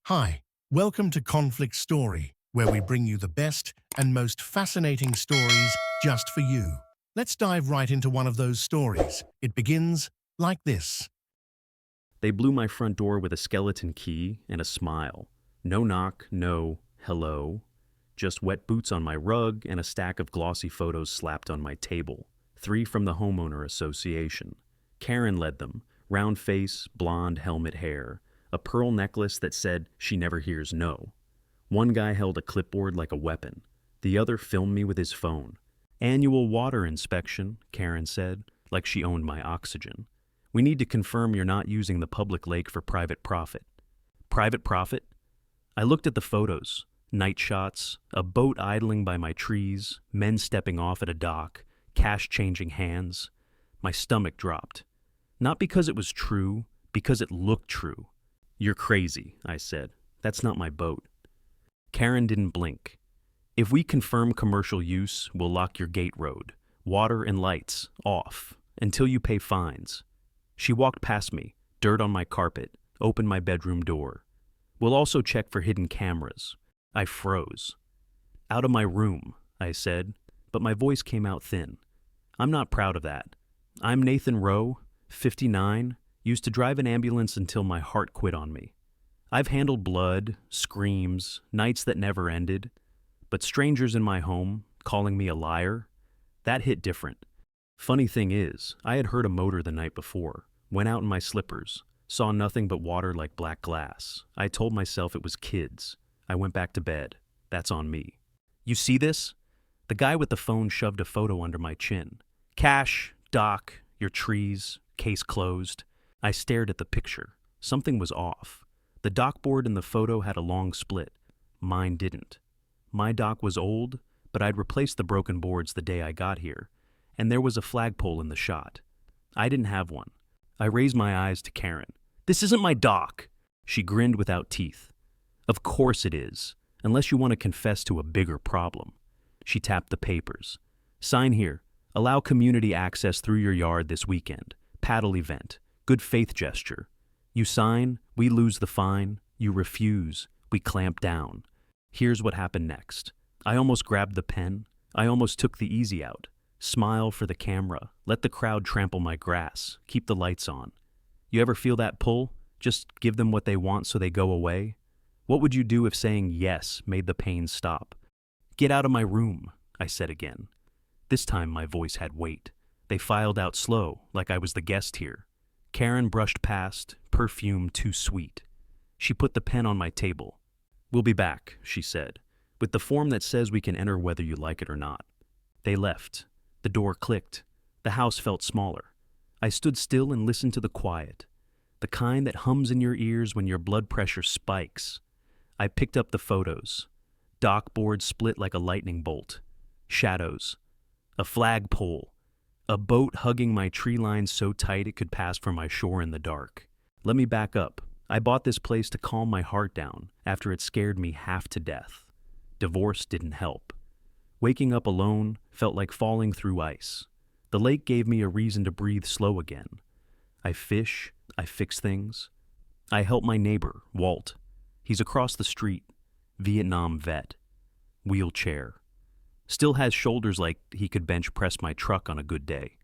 Hi, welcome to Conflict Story, where we bring you the best and most fascinating stories just for you. Let's dive right into one of those stories. It begins like this. They blew my front door with a skeleton key and a smile. No knock, no hello. Just wet boots on my rug and a stack of glossy photos slapped on my table. 3 from the Homeowner Association. Karen led them. Round face, blonde helmet hair. A pearl necklace that said she never hears no. One guy held a clipboard like a weapon. The other filmed me with his phone. Annual water inspection, Karen said, like she owned my oxygen. We need to confirm you're not using the public lake for private profit. Private profit? I looked at the photos. Night shots, a boat idling by my trees, men stepping off at a dock, cash changing hands. My stomach dropped. Not because it was true, because it looked true. You're crazy, I said. That's not my boat. Karen didn't blink. If we confirm commercial use, we'll lock your gate road. Water and lights, off, until you pay fines. She walked past me, dirt on my carpet, opened my bedroom door. We'll also check for hidden cameras. I froze. Out of my room, I said, but my voice came out thin. I'm not proud of that. I'm Nathan Rowe, 59, used to drive an ambulance until my heart quit on me. I've handled blood, screams, nights that never ended, but strangers in my home calling me a liar, that hit different. Funny thing is, I had heard a motor the night before, went out in my slippers, saw nothing but water like black glass. I told myself it was kids. I went back to bed. That's on me. You see this? The guy with the phone shoved a photo under my chin. Cash, dock, your trees, case closed. I stared at the picture. Something was off. The dock board in the photo had a long split. Mine didn't. My dock was old, but I'd replaced the broken boards the day I got here, and there was a flagpole in the shot. I didn't have one. I raised my eyes to Karen. This isn't my dock. She grinned without teeth. Of course it is, unless you want to confess to a bigger problem. She tapped the papers. Sign here. Allow community access through your yard this weekend. Paddle event. Good faith gesture. You sign, we lose the fine. You refuse, we clamp down. Here's what happened next. I almost grabbed the pen. I almost took the easy out. Smile for the camera. Let the crowd trample my grass. Keep the lights on. You ever feel that pull? Just give them what they want so they go away? What would you do if saying yes made the pain stop? Get out of my room, I said again. This time my voice had weight. They filed out slow, like I was the guest here. Karen brushed past, perfume too sweet. She put the pen on my table. We'll be back, she said, with the form that says we can enter whether you like it or not. They left. The door clicked. The house felt smaller. I stood still and listened to the quiet, the kind that hums in your ears when your blood pressure spikes. I picked up the photos. Dock board split like a lightning bolt. Shadows. A flagpole. A boat hugging my tree line so tight it could pass for my shore in the dark. Let me back up. I bought this place to calm my heart down after it scared me half to death. Divorce didn't help. Waking up alone felt like falling through ice. The lake gave me a reason to breathe slow again. I fish, I fix things. I help my neighbor, Walt. He's across the street, Vietnam vet, wheelchair. Still has shoulders like he could bench press my truck on a good day.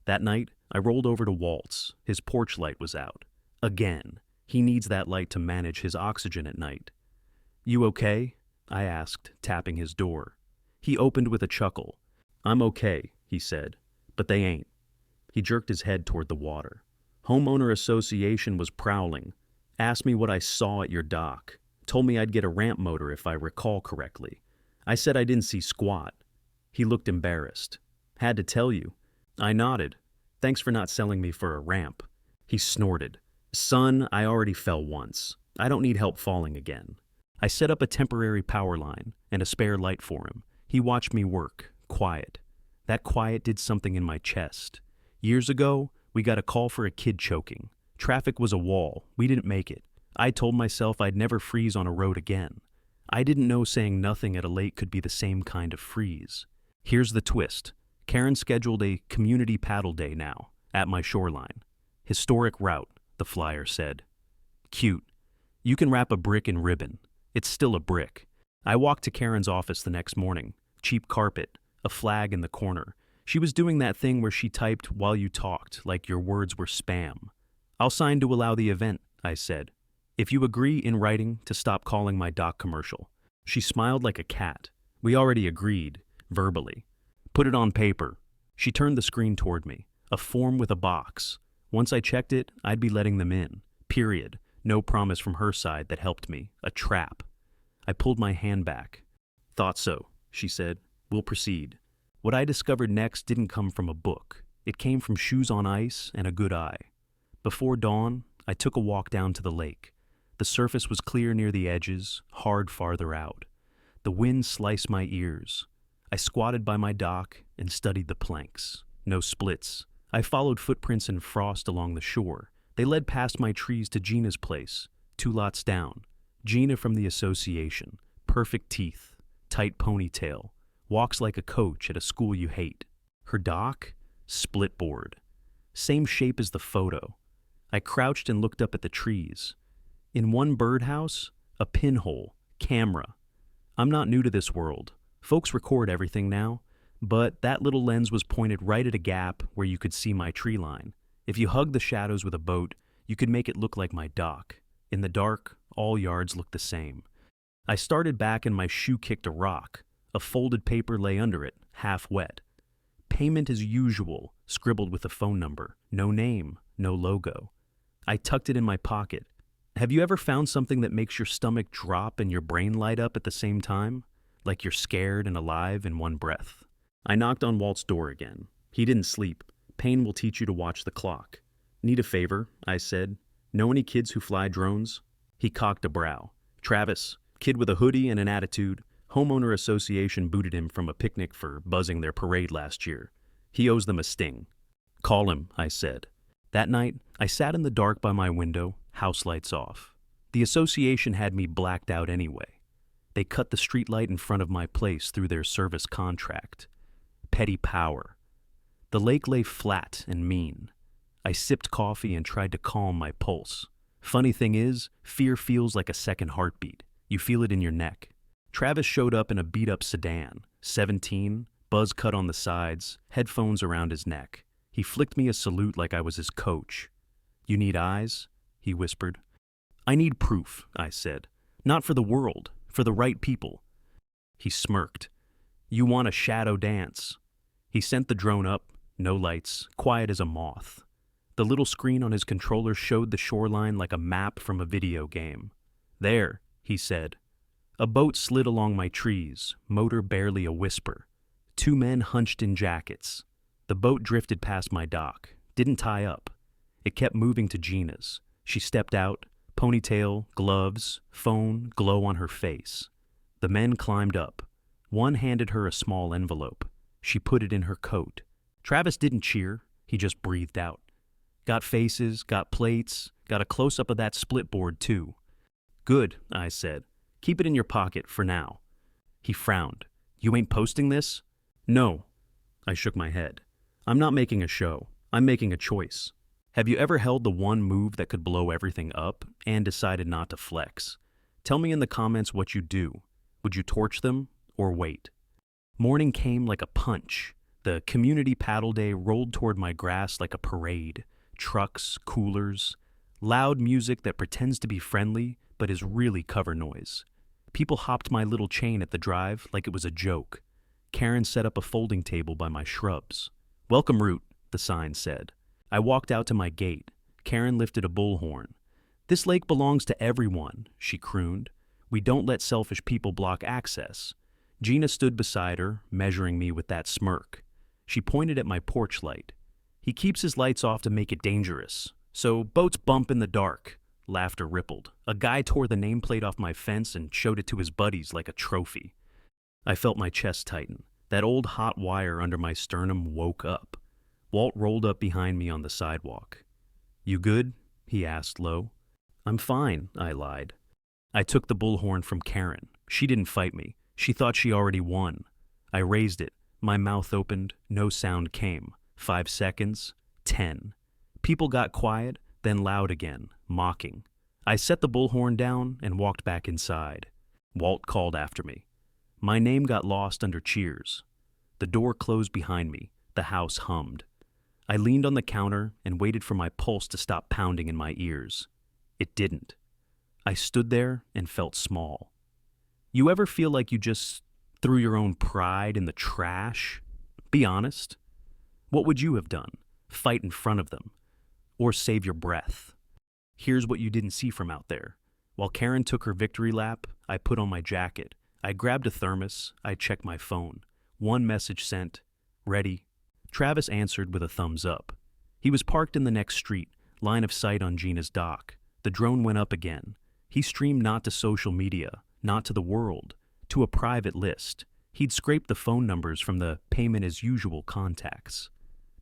That night, I rolled over to Walt's. His porch light was out. Again, he needs that light to manage his oxygen at night. You okay? I asked, tapping his door. He opened with a chuckle. I'm okay, he said, but they ain't. He jerked his head toward the water. Homeowner Association was prowling. Asked me what I saw at your dock. Told me I'd get a ramp motor if I recall correctly. I said I didn't see squat. He looked embarrassed. Had to tell you. I nodded. Thanks for not selling me for a ramp. He snorted. Son, I already fell once. I don't need help falling again. I set up a temporary power line and a spare light for him. He watched me work, quiet. That quiet did something in my chest. Years ago, we got a call for a kid choking. Traffic was a wall. We didn't make it. I told myself I'd never freeze on a road again. I didn't know saying nothing at a lake could be the same kind of freeze. Here's the twist. Karen scheduled a community paddle day now, at my shoreline. Historic route, the flyer said. Cute. You can wrap a brick in ribbon. It's still a brick. I walked to Karen's office the next morning. Cheap carpet, a flag in the corner. She was doing that thing where she typed while you talked, like your words were spam. I'll sign to allow the event, I said. If you agree in writing to stop calling my doc commercial. She smiled like a cat. We already agreed, verbally. Put it on paper. She turned the screen toward me. A form with a box. Once I checked it, I'd be letting them in. Period. No promise from her side that helped me. A trap. I pulled my hand back. Thought so, she said. We'll proceed. What I discovered next didn't come from a book. It came from shoes on ice and a good eye. Before dawn, I took a walk down to the lake. The surface was clear near the edges, hard farther out. The wind sliced my ears. I squatted by my dock and studied the planks. No splits. I followed footprints in frost along the shore. They led past my trees to Gina's place, 2 lots down. Gina from the association. Perfect teeth. Tight ponytail. Walks like a coach at a school you hate. Her dock? Split board. Same shape as the photo. I crouched and looked up at the trees. In one birdhouse, a pinhole, camera. I'm not new to this world. Folks record everything now, but that little lens was pointed right at a gap where you could see my tree line. If you hugged the shadows with a boat, you could make it look like my dock. In the dark, all yards looked the same. I started back and my shoe kicked a rock. A folded paper lay under it, half wet. Payment as usual, scribbled with a phone number. No name, no logo. I tucked it in my pocket. Have you ever found something that makes your stomach drop and your brain light up at the same time? Like you're scared and alive in one breath. I knocked on Walt's door again. He didn't sleep. Pain will teach you to watch the clock. Need a favor, I said. Know any kids who fly drones? He cocked a brow. Travis, kid with a hoodie and an attitude. Homeowner Association booted him from a picnic for buzzing their parade last year. He owes them a sting. Call him, I said. That night, I sat in the dark by my window, house lights off. The association had me blacked out anyway. They cut the streetlight in front of my place through their service contract. Petty power. The lake lay flat and mean. I sipped coffee and tried to calm my pulse. Funny thing is, fear feels like a second heartbeat. You feel it in your neck. Travis showed up in a beat-up sedan, 17, buzz cut on the sides, headphones around his neck. He flicked me a salute like I was his coach. You need eyes? He whispered. I need proof, I said. Not for the world, for the right people. He smirked. You want a shadow dance. He sent the drone up, no lights, quiet as a moth. The little screen on his controller showed the shoreline like a map from a video game. There, he said. A boat slid along my trees, motor barely a whisper. 2 men hunched in jackets. The boat drifted past my dock, didn't tie up. It kept moving to Gina's. She stepped out, ponytail, gloves, phone, glow on her face. The men climbed up. One handed her a small envelope. She put it in her coat. Travis didn't cheer, he just breathed out. Got faces, got plates, got a close-up of that split board too. Good, I said. Keep it in your pocket for now. He frowned. You ain't posting this? No. I shook my head. I'm not making a show. I'm making a choice. Have you ever held the one move that could blow everything up and decided not to flex? Tell me in the comments what you do. Would you torch them or wait? Morning came like a punch. The community paddle day rolled toward my grass like a parade. Trucks, coolers, loud music that pretends to be friendly but is really cover noise. People hopped my little chain at the drive like it was a joke. Karen set up a folding table by my shrubs. Welcome route, the sign said. I walked out to my gate. Karen lifted a bullhorn. This lake belongs to everyone, she crooned. We don't let selfish people block access. Gina stood beside her, measuring me with that smirk. She pointed at my porch light. He keeps his lights off to make it dangerous. So boats bump in the dark. Laughter rippled. A guy tore the nameplate off my fence and showed it to his buddies like a trophy. I felt my chest tighten. That old hot wire under my sternum woke up. Walt rolled up behind me on the sidewalk. You good? He asked low. I'm fine, I lied. I took the bullhorn from Karen. She didn't fight me. She thought she already won. I raised it. My mouth opened. No sound came. 5 seconds. 10. People got quiet, then loud again, mocking. I set the bullhorn down and walked back inside. Walt called after me. My name got lost under cheers. The door closed behind me. The house hummed. I leaned on the counter and waited for my pulse to stop pounding in my ears. It didn't. I stood there and felt small. You ever feel like you just threw your own pride in the trash? Be honest. What would you have done? Fight in front of them? Or save your breath? Here's what you didn't see from out there. While Karen took her victory lap, I put on my jacket. I grabbed a thermos. I checked my phone. One message sent. Ready? Travis answered with a thumbs up. He was parked in the next street, line of sight on Gina's dock. The drone went up again. He streamed not to social media, not to the world, to a private list. He'd scraped the phone numbers from the payment as usual contacts.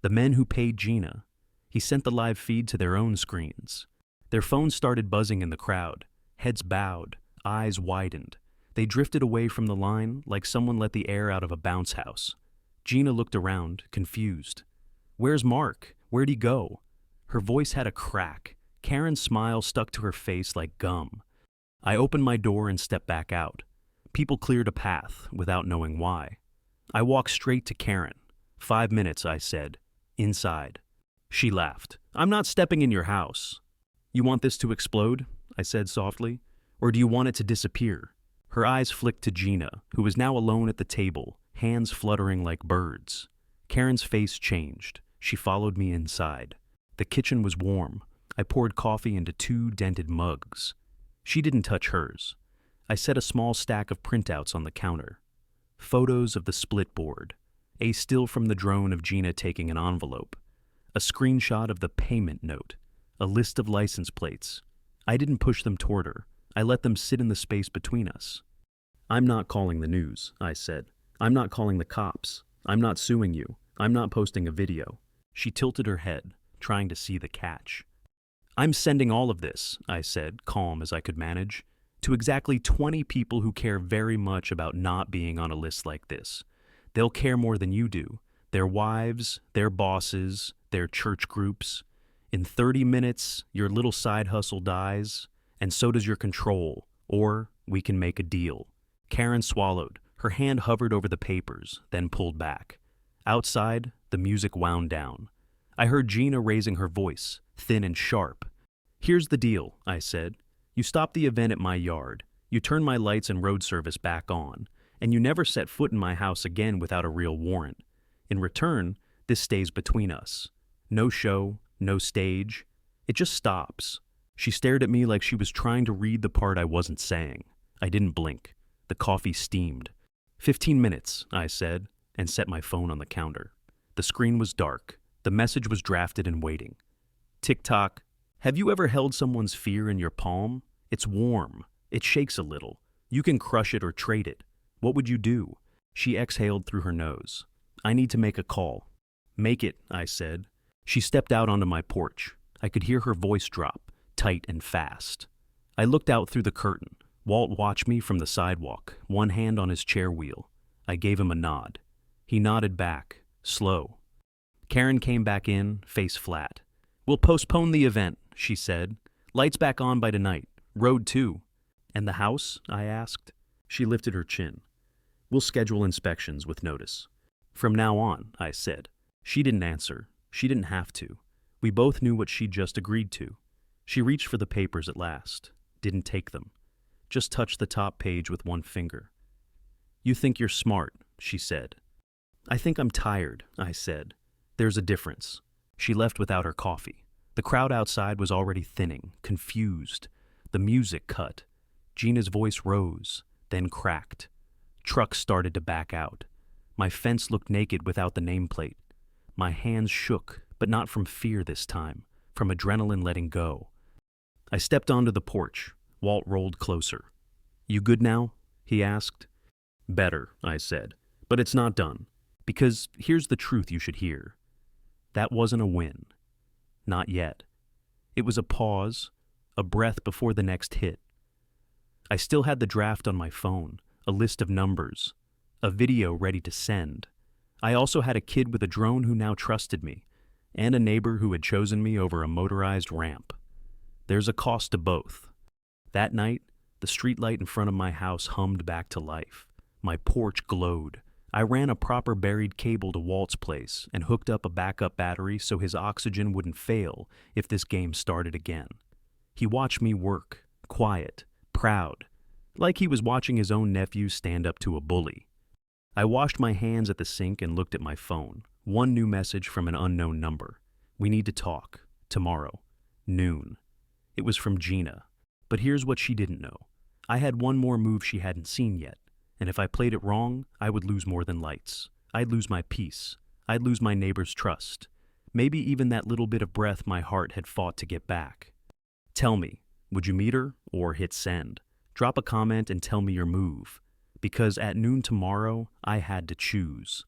The men who paid Gina. He sent the live feed to their own screens. Their phones started buzzing in the crowd. Heads bowed, eyes widened. They drifted away from the line like someone let the air out of a bounce house. Gina looked around, confused. Where's Mark? Where'd he go? Her voice had a crack. Karen's smile stuck to her face like gum. I opened my door and stepped back out. People cleared a path without knowing why. I walked straight to Karen. 5 minutes, I said. Inside. She laughed. I'm not stepping in your house. You want this to explode? I said softly. Or do you want it to disappear? Her eyes flicked to Gina, who was now alone at the table, hands fluttering like birds. Karen's face changed. She followed me inside. The kitchen was warm. I poured coffee into 2 dented mugs. She didn't touch hers. I set a small stack of printouts on the counter. Photos of the split board. A still from the drone of Gina taking an envelope. A screenshot of the payment note. A list of license plates. I didn't push them toward her. I let them sit in the space between us. I'm not calling the news, I said. I'm not calling the cops. I'm not suing you. I'm not posting a video. She tilted her head, trying to see the catch. I'm sending all of this, I said, calm as I could manage, to exactly 20 people who care very much about not being on a list like this. They'll care more than you do. Their wives, their bosses, their church groups. In 30 minutes, your little side hustle dies, and so does your control, or we can make a deal. Karen swallowed. Her hand hovered over the papers, then pulled back. Outside, the music wound down. I heard Gina raising her voice, thin and sharp. Here's the deal, I said. You stopped the event at my yard. You turned my lights and road service back on, and you never set foot in my house again without a real warrant. In return, this stays between us. No show, no stage. It just stops. She stared at me like she was trying to read the part I wasn't saying. I didn't blink. The coffee steamed. 15 minutes, I said, and set my phone on the counter. The screen was dark. The message was drafted and waiting. Tick-tock. Have you ever held someone's fear in your palm? It's warm. It shakes a little. You can crush it or trade it. What would you do? She exhaled through her nose. I need to make a call. Make it, I said. She stepped out onto my porch. I could hear her voice drop, tight and fast. I looked out through the curtain. Walt watched me from the sidewalk, one hand on his chair wheel. I gave him a nod. He nodded back, slow. Karen came back in, face flat. We'll postpone the event, she said. Lights back on by tonight. Road too. And the house? I asked. She lifted her chin. We'll schedule inspections with notice. From now on, I said. She didn't answer. She didn't have to. We both knew what she'd just agreed to. She reached for the papers at last. Didn't take them. Just touched the top page with one finger. You think you're smart, she said. I think I'm tired, I said. There's a difference. She left without her coffee. The crowd outside was already thinning, confused. The music cut. Gina's voice rose, then cracked. Trucks started to back out. My fence looked naked without the nameplate. My hands shook, but not from fear this time, from adrenaline letting go. I stepped onto the porch. Walt rolled closer. You good now? He asked. Better, I said. But it's not done. Because here's the truth you should hear. That wasn't a win. Not yet. It was a pause, a breath before the next hit. I still had the draft on my phone, a list of numbers, a video ready to send. I also had a kid with a drone who now trusted me, and a neighbor who had chosen me over a motorized ramp. There's a cost to both. That night, the streetlight in front of my house hummed back to life. My porch glowed. I ran a proper buried cable to Walt's place and hooked up a backup battery so his oxygen wouldn't fail if this game started again. He watched me work, quiet, proud, like he was watching his own nephew stand up to a bully. I washed my hands at the sink and looked at my phone. One new message from an unknown number. We need to talk. Tomorrow. Noon. It was from Gina. But here's what she didn't know. I had one more move she hadn't seen yet, and if I played it wrong, I would lose more than lights. I'd lose my peace. I'd lose my neighbor's trust. Maybe even that little bit of breath my heart had fought to get back. Tell me, would you meet her or hit send? Drop a comment and tell me your move. Because at noon tomorrow, I had to choose.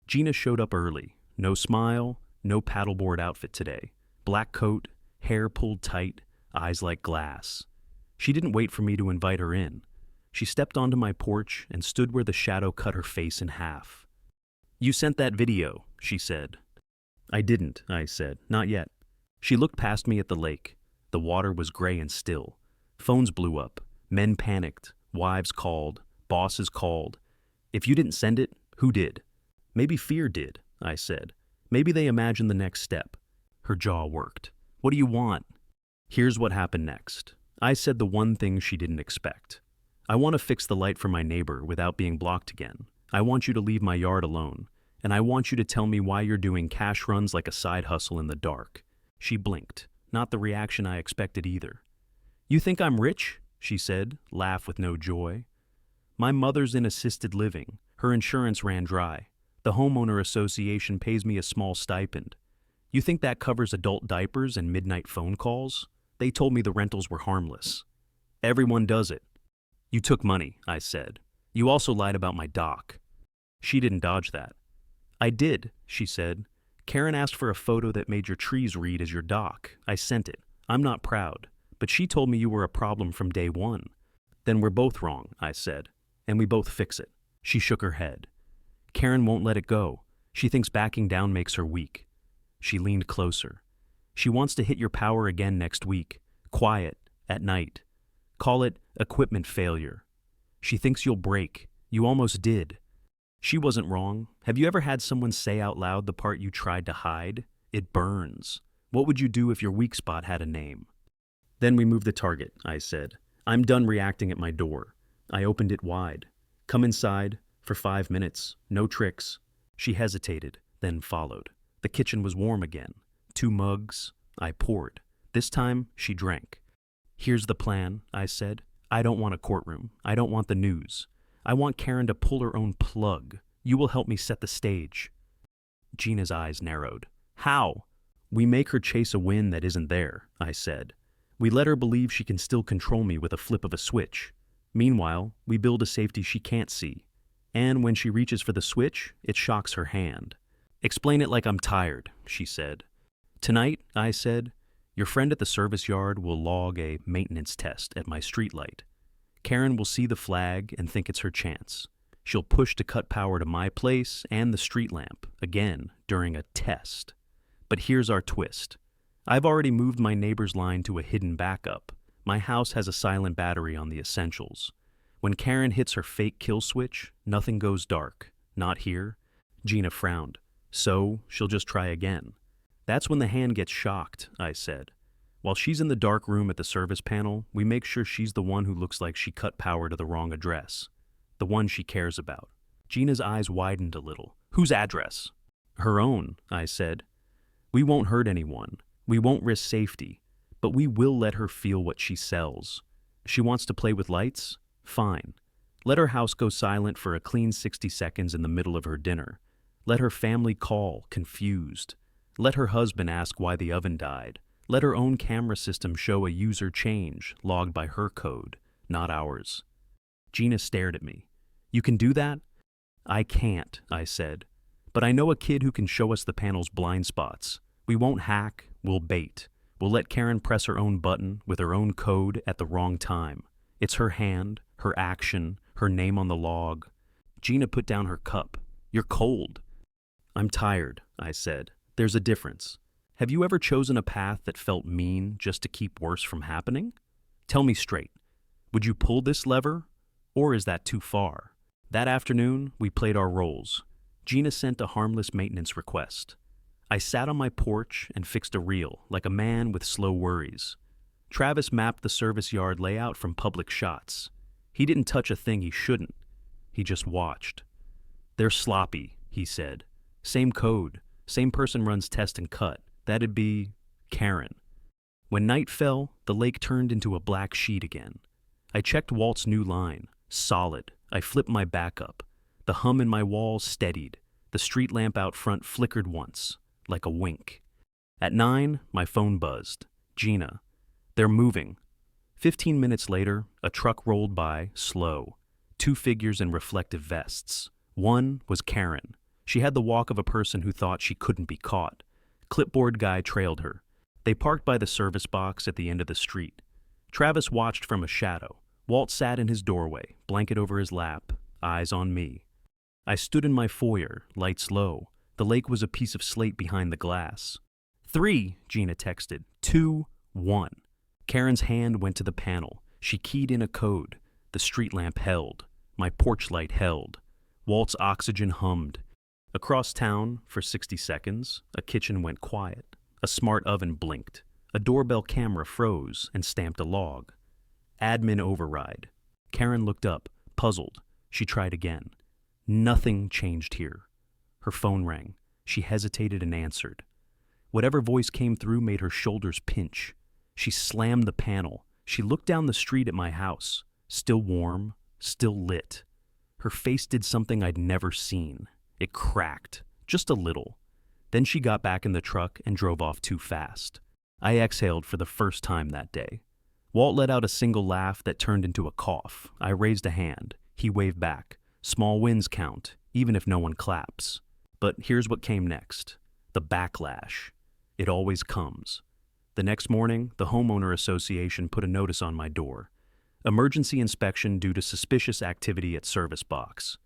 Gina showed up early. No smile, no paddleboard outfit today. Black coat, hair pulled tight, eyes like glass. She didn't wait for me to invite her in. She stepped onto my porch and stood where the shadow cut her face in half. You sent that video, she said. I didn't, I said. Not yet. She looked past me at the lake. The water was gray and still. Phones blew up. Men panicked. Wives called. Bosses called. If you didn't send it, who did? Maybe fear did, I said. Maybe they imagined the next step. Her jaw worked. What do you want? Here's what happened next. I said the one thing she didn't expect. I want to fix the light for my neighbor without being blocked again. I want you to leave my yard alone. And I want you to tell me why you're doing cash runs like a side hustle in the dark. She blinked. Not the reaction I expected either. You think I'm rich? She said, laugh with no joy. My mother's in assisted living. Her insurance ran dry. The Homeowner Association pays me a small stipend. You think that covers adult diapers and midnight phone calls? They told me the rentals were harmless. Everyone does it. You took money, I said. You also lied about my dock. She didn't dodge that. I did, she said. Karen asked for a photo that made your trees read as your dock. I sent it. I'm not proud, but she told me you were a problem from day one. Then we're both wrong, I said, and we both fix it. She shook her head. Karen won't let it go. She thinks backing down makes her weak. She leaned closer. She wants to hit your power again next week. Quiet, at night. Call it equipment failure. She thinks you'll break. You almost did. She wasn't wrong. Have you ever had someone say out loud the part you tried to hide? It burns. What would you do if your weak spot had a name? Then we moved the target, I said. I'm done reacting at my door. I opened it wide. Come inside. For 5 minutes. No tricks. She hesitated, then followed. The kitchen was warm again. 2 mugs. I poured. This time, she drank. Here's the plan, I said. I don't want a courtroom. I don't want the news. I want Karen to pull her own plug. You will help me set the stage. Gina's eyes narrowed. How? We make her chase a win that isn't there, I said. We let her believe she can still control me with a flip of a switch. Meanwhile, we build a safety she can't see. And when she reaches for the switch, it shocks her hand. Explain it like I'm tired, she said. Tonight, I said, your friend at the service yard will log a maintenance test at my streetlight. Karen will see the flag and think it's her chance. She'll push to cut power to my place and the street lamp, again, during a test. But here's our twist. I've already moved my neighbor's line to a hidden backup. My house has a silent battery on the essentials. When Karen hits her fake kill switch, nothing goes dark. Not here. Gina frowned. So, she'll just try again. That's when the hand gets shocked, I said. While she's in the dark room at the service panel, we make sure she's the one who looks like she cut power to the wrong address. The one she cares about. Gina's eyes widened a little. Whose address? Her own, I said. We won't hurt anyone. We won't risk safety. But we will let her feel what she sells. She wants to play with lights? Fine. Let her house go silent for a clean 60 seconds in the middle of her dinner. Let her family call, confused. Let her husband ask why the oven died. Let her own camera system show a user change, logged by her code, not ours. Gina stared at me. You can do that? I can't, I said. But I know a kid who can show us the panel's blind spots. We won't hack, we'll bait. We'll let Karen press her own button with her own code at the wrong time. It's her hand, her action, her name on the log. Gina put down her cup. You're cold. I'm tired, I said. There's a difference. Have you ever chosen a path that felt mean just to keep worse from happening? Tell me straight. Would you pull this lever, or is that too far? That afternoon, we played our roles. Gina sent a harmless maintenance request. I sat on my porch and fixed a reel, like a man with slow worries. Travis mapped the service yard layout from public shots. He didn't touch a thing he shouldn't. He just watched. They're sloppy, he said. Same code, same person runs test and cut. That'd be Karen. When night fell, the lake turned into a black sheet again. I checked Walt's new line. Solid. I flipped my back up. The hum in my walls steadied. The street lamp out front flickered once, like a wink. At 9, my phone buzzed. Gina. They're moving. 15 minutes later, a truck rolled by, slow. 2 figures in reflective vests. One was Karen. She had the walk of a person who thought she couldn't be caught. Clipboard guy trailed her. They parked by the service box at the end of the street. Travis watched from a shadow. Walt sat in his doorway, blanket over his lap, eyes on me. I stood in my foyer, lights low. The lake was a piece of slate behind the glass. 3, Gina texted. 2, 1. Karen's hand went to the panel. She keyed in a code. The street lamp held. My porch light held. Walt's oxygen hummed. Across town, for 60 seconds, a kitchen went quiet. A smart oven blinked. A doorbell camera froze and stamped a log. Admin override. Karen looked up, puzzled. She tried again. Nothing changed here. Her phone rang. She hesitated and answered. Whatever voice came through made her shoulders pinch. She slammed the panel. She looked down the street at my house. Still warm, still lit. Her face did something I'd never seen. It cracked, just a little. Then she got back in the truck and drove off too fast. I exhaled for the first time that day. Walt let out a single laugh that turned into a cough. I raised a hand. He waved back. Small wins count, even if no one claps. But here's what came next. The backlash. It always comes. The next morning, the Homeowner Association put a notice on my door. Emergency inspection due to suspicious activity at service box.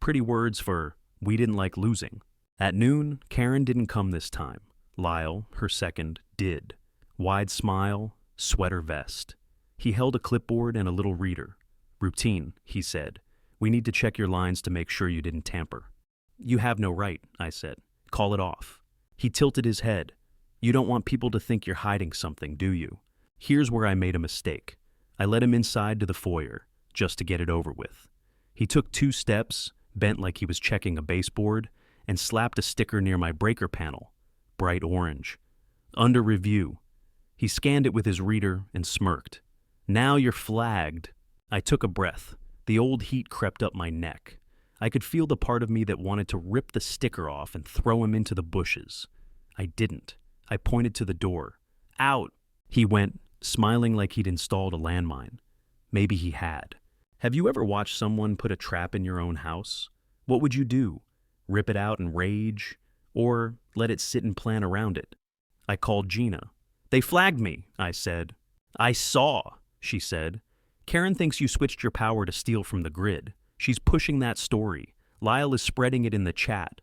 Pretty words for, we didn't like losing. At noon, Karen didn't come this time. Lyle, her second, did. Wide smile, sweater vest. He held a clipboard and a little reader. Routine, he said. We need to check your lines to make sure you didn't tamper. You have no right, I said. Call it off. He tilted his head. You don't want people to think you're hiding something, do you? Here's where I made a mistake. I let him inside to the foyer, just to get it over with. He took 2 steps, bent like he was checking a baseboard, and slapped a sticker near my breaker panel. Bright orange. Under review. He scanned it with his reader and smirked. Now you're flagged. I took a breath. The old heat crept up my neck. I could feel the part of me that wanted to rip the sticker off and throw him into the bushes. I didn't. I pointed to the door. Out! He went, smiling like he'd installed a landmine. Maybe he had. Have you ever watched someone put a trap in your own house? What would you do? Rip it out and rage? Or let it sit and plan around it? I called Gina. They flagged me, I said. I saw, she said. Karen thinks you switched your power to steal from the grid. She's pushing that story. Lyle is spreading it in the chat.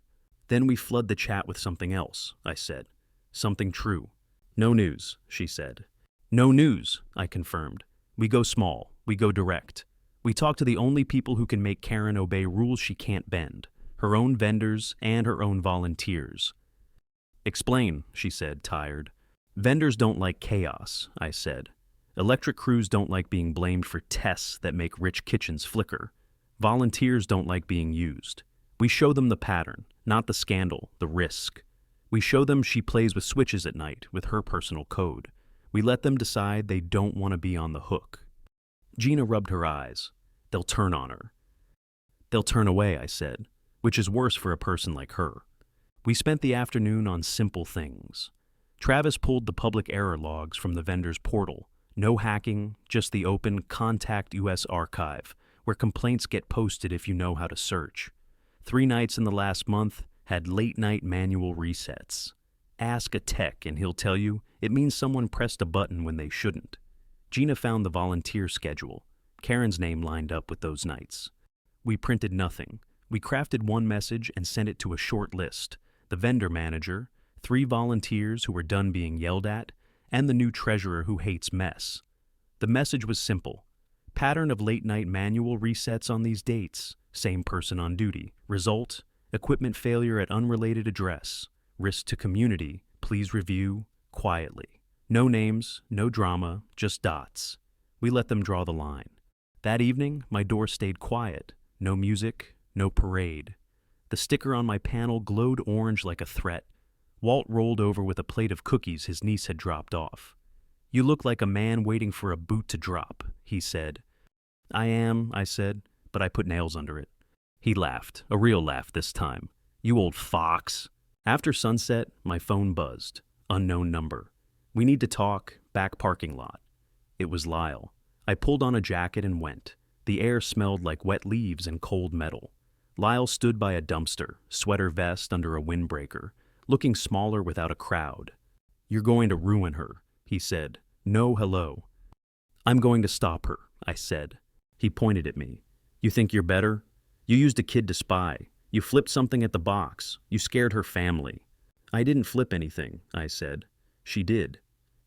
Then we flood the chat with something else, I said. Something true. No news, she said. No news, I confirmed. We go small. We go direct. We talk to the only people who can make Karen obey rules she can't bend. Her own vendors and her own volunteers. Explain, she said, tired. Vendors don't like chaos, I said. Electric crews don't like being blamed for tests that make rich kitchens flicker. Volunteers don't like being used. We show them the pattern, not the scandal, the risk. We show them she plays with switches at night with her personal code. We let them decide they don't want to be on the hook. Gina rubbed her eyes. They'll turn on her. They'll turn away, I said, which is worse for a person like her. We spent the afternoon on simple things. Travis pulled the public error logs from the vendor's portal. No hacking, just the open Contact US archive, where complaints get posted if you know how to search. 3 nights in the last month had late-night manual resets. Ask a tech and he'll tell you it means someone pressed a button when they shouldn't. Gina found the volunteer schedule. Karen's name lined up with those nights. We printed nothing. We crafted one message and sent it to a short list. The vendor manager, 3 volunteers who were done being yelled at, and the new treasurer who hates mess. The The message was simple. Pattern of late-night manual resets on these dates. Same person on duty. Result, equipment failure at unrelated address. Risk to community. Please review quietly. No names, no drama, just dots. We let them draw the line. That evening, my door stayed quiet. No music, no parade. The sticker on my panel glowed orange like a threat. Walt rolled over with a plate of cookies his niece had dropped off. "You look like a man waiting for a boot to drop," he said. "I am," I said, but I put nails under it. He laughed, a real laugh this time. "You old fox." After sunset, my phone buzzed. Unknown number. "We need to talk, back parking lot." It was Lyle. I pulled on a jacket and went. The air smelled like wet leaves and cold metal. Lyle stood by a dumpster, sweater vest under a windbreaker, looking smaller without a crowd. "You're going to ruin her," he said. "No hello." "I'm going to stop her," I said. He pointed at me. "You think you're better? You used a kid to spy. You flipped something at the box. You scared her family." "I didn't flip anything," I said. "She did.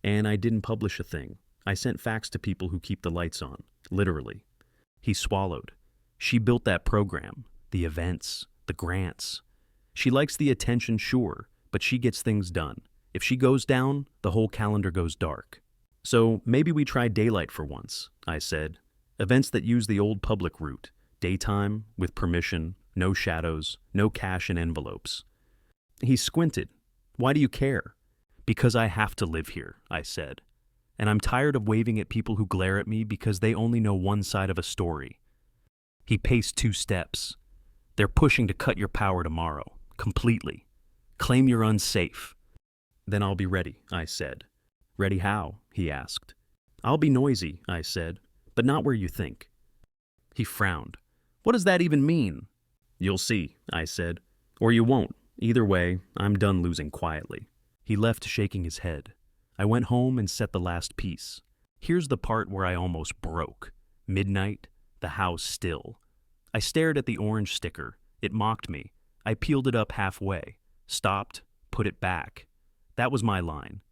And I didn't publish a thing. I sent facts to people who keep the lights on. Literally." He swallowed. "She built that program. The events. The grants. She likes the attention, sure, but she gets things done. If she goes down, the whole calendar goes dark." "So maybe we try daylight for once," I said. "Events that use the old public route. Daytime, with permission, no shadows, no cash in envelopes." He squinted. "Why do you care?" "Because I have to live here," I said. "And I'm tired of waving at people who glare at me because they only know one side of a story." He paced 2 steps. "They're pushing to cut your power tomorrow. Completely. Claim you're unsafe." "Then I'll be ready," I said. "Ready how?" he asked. "I'll be noisy," I said, "but not where you think." He frowned. "What does that even mean?" "You'll see," I said. "Or you won't. Either way, I'm done losing quietly." He left shaking his head. I went home and set the last piece. Here's the part where I almost broke. Midnight, the house still. I stared at the orange sticker. It mocked me. I peeled it up halfway, stopped, put it back. That was my line.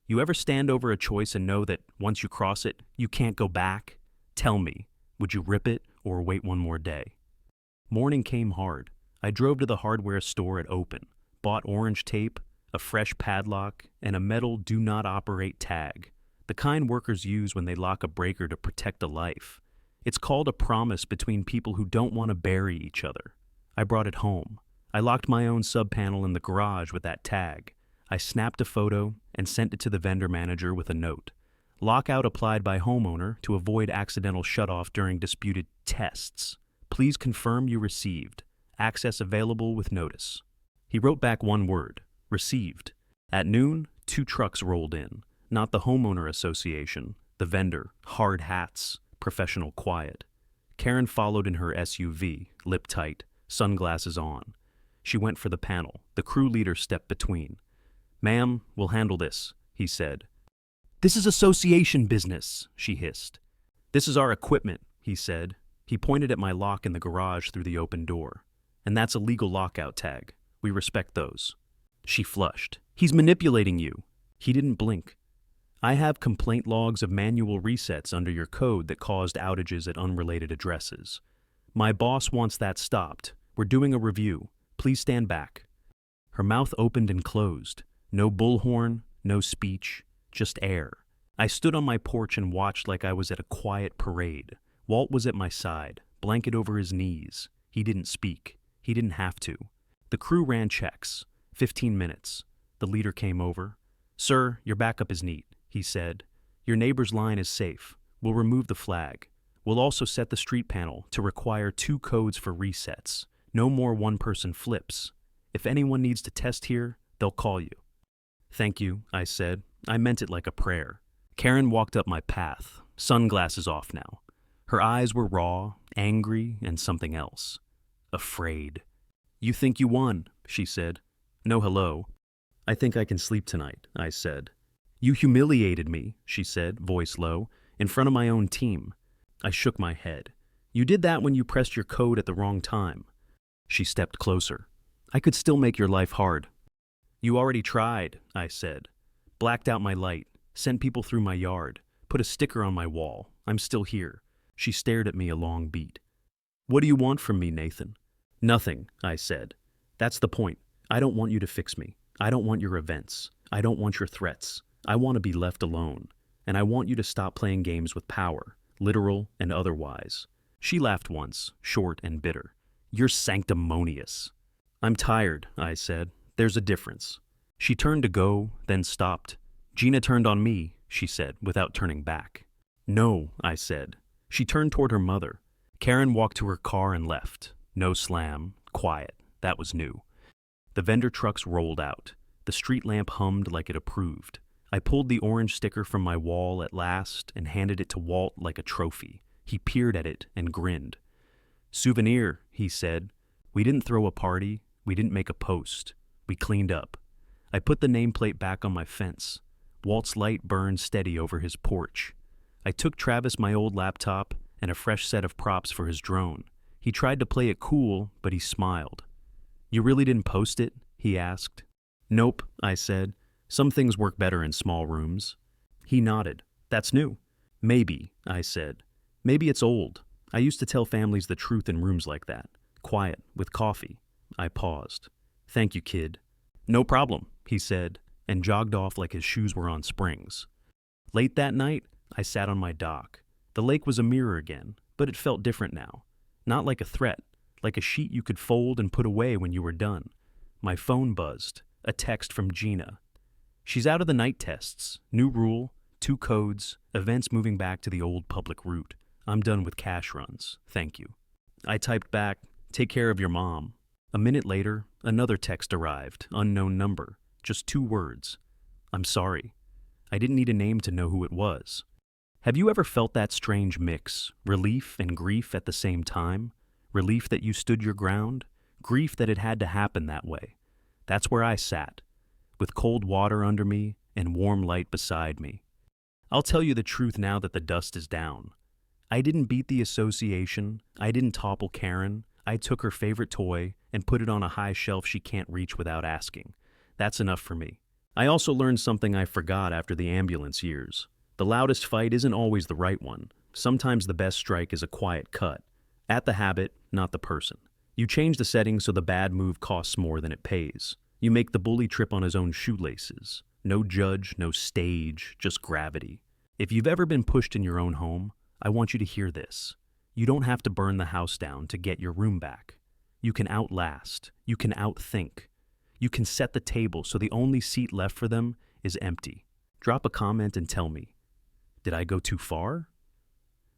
You ever stand over a choice and know that once you cross it, you can't go back? Tell me, would you rip it or wait one more day? Morning came hard. I drove to the hardware store at open, bought orange tape, a fresh padlock, and a metal "Do Not Operate" tag, the kind workers use when they lock a breaker to protect a life. It's called a promise between people who don't want to bury each other. I brought it home. I locked my own sub-panel in the garage with that tag. I snapped a photo and sent it to the vendor manager with a note. Lockout applied by homeowner to avoid accidental shutoff during disputed tests. Please confirm you received. Access available with notice. He wrote back one word, received. At noon, 2 trucks rolled in. Not the Homeowner Association, the vendor, hard hats, professional quiet. Karen followed in her SUV, lip tight, sunglasses on. She went for the panel. The crew leader stepped between. "Ma'am, we'll handle this," he said. "This is association business," she hissed. "This is our equipment," he said. He pointed at my lock in the garage through the open door. "And that's a legal lockout tag. We respect those." She flushed. "He's manipulating you." He didn't blink. "I have complaint logs of manual resets under your code that caused outages at unrelated addresses. My boss wants that stopped. We're doing a review. Please stand back." Her mouth opened and closed. No bullhorn, no speech, just air. I stood on my porch and watched like I was at a quiet parade. Walt was at my side, blanket over his knees. He didn't speak. He didn't have to. The crew ran checks. 15 minutes. The leader came over. "Sir, your backup is neat," he said. "Your neighbor's line is safe. We'll remove the flag. We'll also set the street panel to require 2 codes for resets. No more one-person flips. If anyone needs to test here, they'll call you." "Thank you," I said. I meant it like a prayer. Karen walked up my path, sunglasses off now. Her eyes were raw, angry, and something else. Afraid. "You think you won," she said. "No hello." "I think I can sleep tonight," I said. "You humiliated me," she said, voice low, "in front of my own team." I shook my head. "You did that when you pressed your code at the wrong time." She stepped closer. "I could still make your life hard." "You already tried," I said. "Blacked out my light, sent people through my yard, Put a sticker on my wall. I'm still here. She stared at me a long beat. What do you want from me, Nathan? Nothing, I said. That's the point. I don't want you to fix me. I don't want your events. I don't want your threats. I want to be left alone. And I want you to stop playing games with power, literal and otherwise. She laughed once, short and bitter. You're sanctimonious. I'm tired, I said. There's a difference. She turned to go, then stopped. Gina turned on me, she said, without turning back. No, I said. She turned toward her mother. Karen walked to her car and left. No slam, quiet. That was new. The vendor trucks rolled out. The street lamp hummed like it approved. I pulled the orange sticker from my wall at last and handed it to Walt like a trophy. He peered at it and grinned. Souvenir, he said. We didn't throw a party. We didn't make a post. We cleaned up. I put the nameplate back on my fence. Walt's light burned steady over his porch. I took Travis my old laptop and a fresh set of props for his drone. He tried to play it cool, but he smiled. You really didn't post it? He asked. Nope, I said. Some things work better in small rooms. He nodded. That's new. Maybe, I said. Maybe it's old. I used to tell families the truth in rooms like that. Quiet, with coffee. I paused. Thank you, kid. No problem, he said, and jogged off like his shoes were on springs. Late that night, I sat on my dock. The lake was a mirror again, but it felt different now. Not like a threat, like a sheet you could fold and put away when you were done. My phone buzzed. A text from Gina. She's out of the night tests. New rule, 2 codes, events moving back to the old public route. I'm done with cash runs. Thank you. I typed back, take care of your mom. A minute later, another text arrived, unknown number, just 2 words. I'm sorry. I didn't need a name to know who it was. Have you ever felt that strange mix, relief and grief at the same time? Relief that you stood your ground, grief that it had to happen that way. That's where I sat, with cold water under me and warm light beside me. I'll tell you the truth now that the dust is down. I didn't beat the association. I didn't topple Karen. I took her favorite toy and put it on a high shelf she can't reach without asking. That's enough for me. I also learned something I forgot after the ambulance years. The loudest fight isn't always the right one. Sometimes the best strike is a quiet cut. At the habit, not the person. You change the settings so the bad move costs more than it pays. You make the bully trip on his own shoelaces. No judge, no stage, just gravity. If you've ever been pushed in your own home, I want you to hear this. You don't have to burn the house down to get your room back. You can outlast. You can outthink. You can set the table so the only seat left for them is empty. Drop a comment and tell me, did I go too far?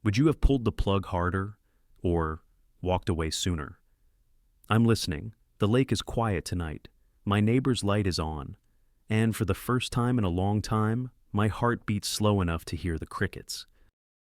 Would you have pulled the plug harder or walked away sooner? I'm listening. The lake is quiet tonight. My neighbor's light is on. And for the first time in a long time, my heart beats slow enough to hear the crickets.